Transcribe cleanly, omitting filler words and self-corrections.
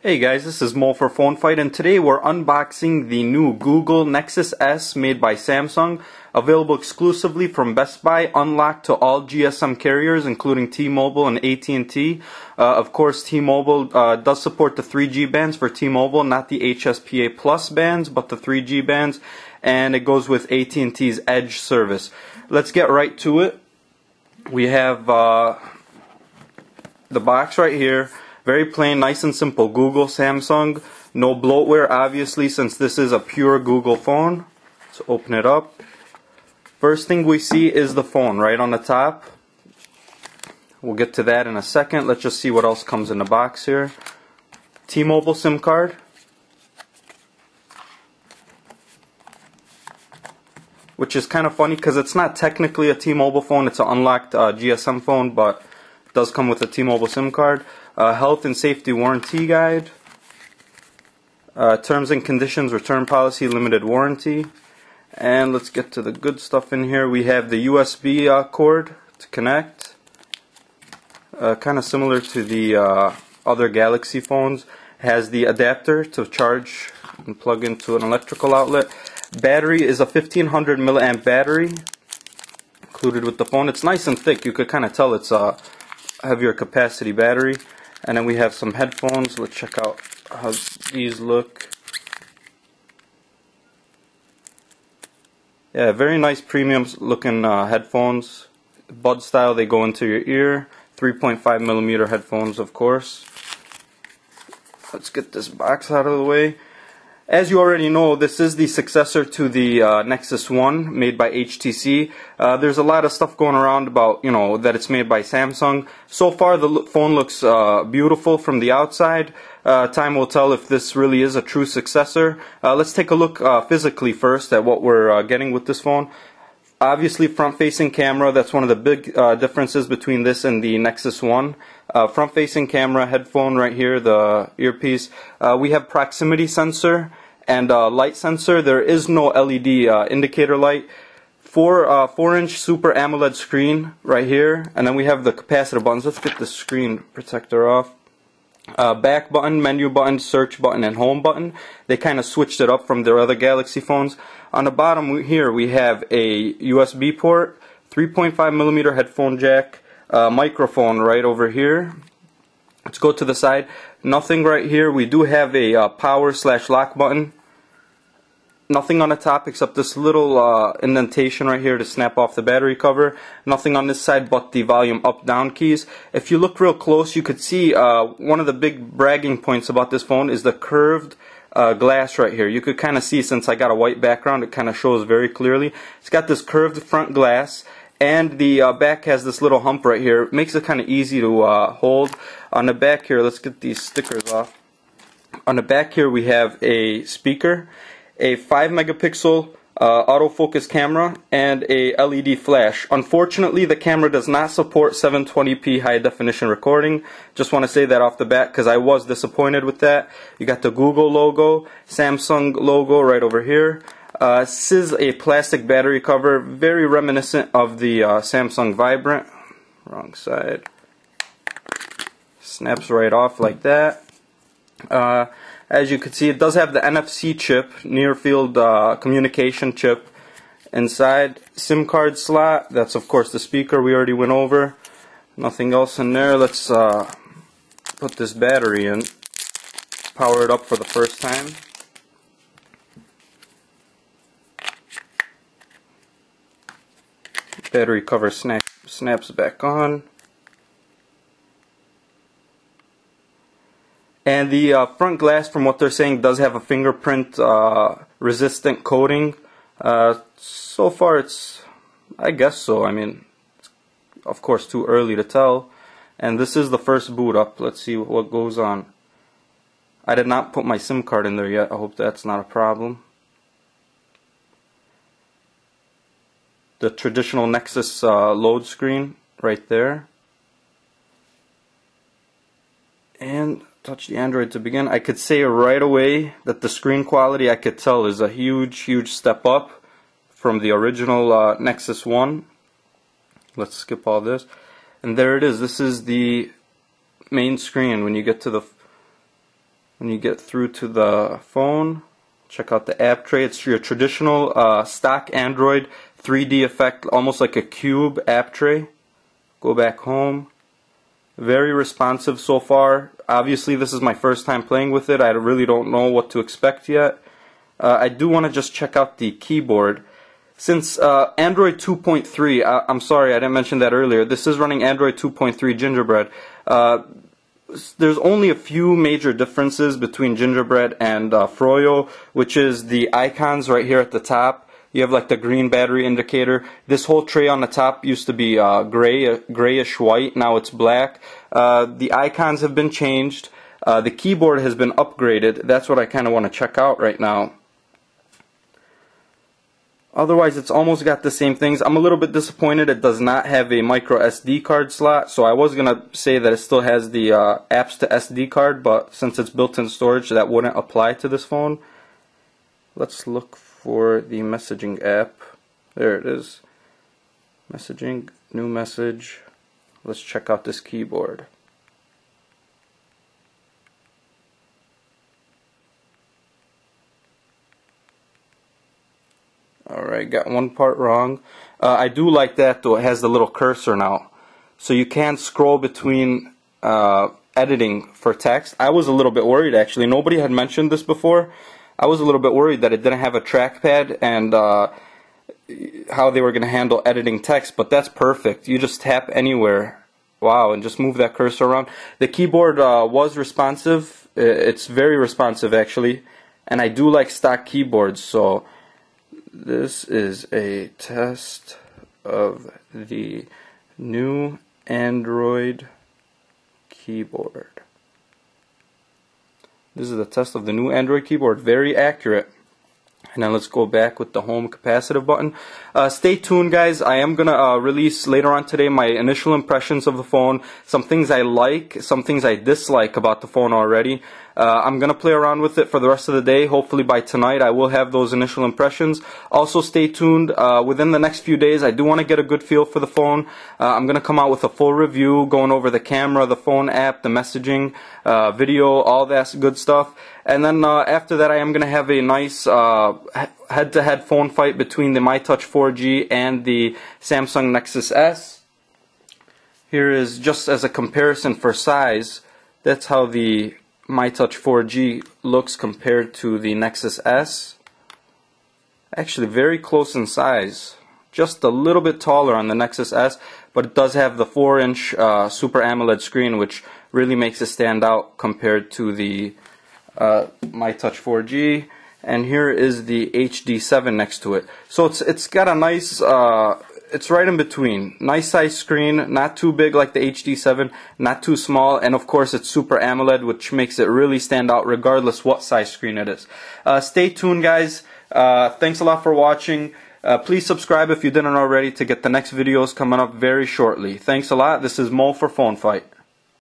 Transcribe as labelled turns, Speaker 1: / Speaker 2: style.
Speaker 1: Hey guys, this is Mo for phonefight, and today we're unboxing the new Google Nexus S made by Samsung, available exclusively from Best Buy, unlocked to all GSM carriers including T-Mobile and AT&T. Of course, T-Mobile does support the 3G bands for T-Mobile, not the HSPA Plus bands, but the 3G bands, and it goes with AT&T's Edge service. Let's get right to it. We have the box right here. Very plain, nice and simple. Google, Samsung, no bloatware obviously since this is a pure Google phone. Let's open it up. First thing we see is the phone right on the top. We'll get to that in a second. Let's just see what else comes in the box here. T-Mobile SIM card. Which is kind of funny because it's not technically a T-Mobile phone, it's an unlocked GSM phone, but it does come with a T-Mobile SIM card. Health and safety warranty guide, terms and conditions, return policy, limited warranty, and let's get to the good stuff in here. We have the USB cord to connect, kind of similar to the other Galaxy phones. Has the adapter to charge and plug into an electrical outlet. Battery is a 1500 milliamp battery included with the phone. It's nice and thick, you could kind of tell it's a heavier capacity battery. And then we have some headphones. Let's check out how these look. Yeah, very nice premium looking headphones. Bud style, they go into your ear. 3.5 millimeter headphones, of course. Let's get this box out of the way. As you already know, this is the successor to the Nexus 1 made by HTC. There's a lot of stuff going around about, that it's made by Samsung. So far, the phone looks beautiful from the outside. Time will tell if this really is a true successor. Let's take a look physically first at what we're getting with this phone. Obviously, front-facing camera, that's one of the big differences between this and the Nexus 1. Front-facing camera, headphone right here, the earpiece. We have proximity sensor and light sensor. There is no LED indicator light. 4-inch Super AMOLED screen right here. And then we have the capacitor buttons. Let's get the screen protector off. Back button, menu button, search button, and home button. They kind of switched it up from their other Galaxy phones. On the bottom here we have a USB port, 3.5 millimeter headphone jack, microphone right over here. Let's go to the side. Nothing right here. We do have a power/lock button. Nothing on the top except this little indentation right here to snap off the battery cover. Nothing on this side but the volume up-down keys. If you look real close, you could see one of the big bragging points about this phone is the curved glass right here. You could kind of see, since I got a white background, it kind of shows very clearly. It's got this curved front glass, and the back has this little hump right here. It makes it kind of easy to hold. On the back here, let's get these stickers off. On the back here we have a speaker, a 5 megapixel autofocus camera, and a LED flash. Unfortunately, the camera does not support 720p high definition recording. Just want to say that off the bat because I was disappointed with that. You got the Google logo, Samsung logo right over here. This is a plastic battery cover, very reminiscent of the Samsung Vibrant. Wrong side. Snaps right off like that. As you can see, it does have the NFC chip, near field communication chip inside. SIM card slot, that's of course the speaker we already went over. Nothing else in there. Let's put this battery in, power it up for the first time. Battery cover snaps back on. And the front glass, from what they're saying, does have a fingerprint resistant coating. So far I guess so. I mean, it's of course too early to tell. And this is the first boot up. Let's see what goes on. I did not put my SIM card in there yet. I hope that's not a problem. The traditional Nexus load screen right there. And touch the Android to begin. I could say right away that the screen quality, I could tell, is a huge step up from the original Nexus 1. Let's skip all this. And there it is. This is the main screen when you get to the When you get through to the phone, check out the app tray. It's your traditional stock Android 3D effect, almost like a cube app tray. Go back home. Very responsive so far. Obviously this is my first time playing with it. I really don't know what to expect yet. I do want to just check out the keyboard. Since Android 2.3, I'm sorry I didn't mention that earlier, this is running Android 2.3 Gingerbread. There's only a few major differences between Gingerbread and Froyo, which is the icons right here at the top. You have like the green battery indicator. This whole tray on the top used to be grayish white. Now it's black. The icons have been changed. The keyboard has been upgraded. That's what I kind of want to check out right now. Otherwise, it's almost got the same things. I'm a little bit disappointed it does not have a micro SD card slot. So I was going to say that it still has the apps to SD card, but since it's built-in storage, that wouldn't apply to this phone. Let's look for the messaging app. There it is. Messaging, new message. Let's check out this keyboard. Alright, got one part wrong. I do like that though, it has the little cursor now. So you can scroll between editing for text. I was a little bit worried actually. Nobody had mentioned this before. I was a little bit worried that it didn't have a trackpad and how they were going to handle editing text, but that's perfect. You just tap anywhere. Wow, and just move that cursor around. The keyboard was responsive. It's very responsive actually. And I do like stock keyboards, so this is a test of the new Android keyboard. This is the test of the new Android keyboard. Very accurate. And then let's go back with the home capacitive button. Stay tuned, guys. I am going to release later on today my initial impressions of the phone. Some things I like, some things I dislike about the phone already. I'm going to play around with it for the rest of the day. Hopefully by tonight I will have those initial impressions. Also stay tuned. Within the next few days I do want to get a good feel for the phone. I'm going to come out with a full review going over the camera, the phone app, the messaging, video, all that good stuff. And then after that I am going to have a nice head-to-head phone fight between the MyTouch 4G and the Samsung Nexus S. Here is just as a comparison for size. That's how the MyTouch 4G looks compared to the Nexus S. Actually very close in size. Just a little bit taller on the Nexus S, but it does have the 4-inch Super AMOLED screen, which really makes it stand out compared to the MyTouch 4G. And here is the HD7 next to it. So it's got a nice, it's right in between. Nice size screen, not too big like the HD7, not too small, and of course it's Super AMOLED, which makes it really stand out regardless what size screen it is. Stay tuned, guys. Thanks a lot for watching. Please subscribe if you didn't already to get the next videos coming up very shortly. Thanks a lot. This is Mo for Phone Fight.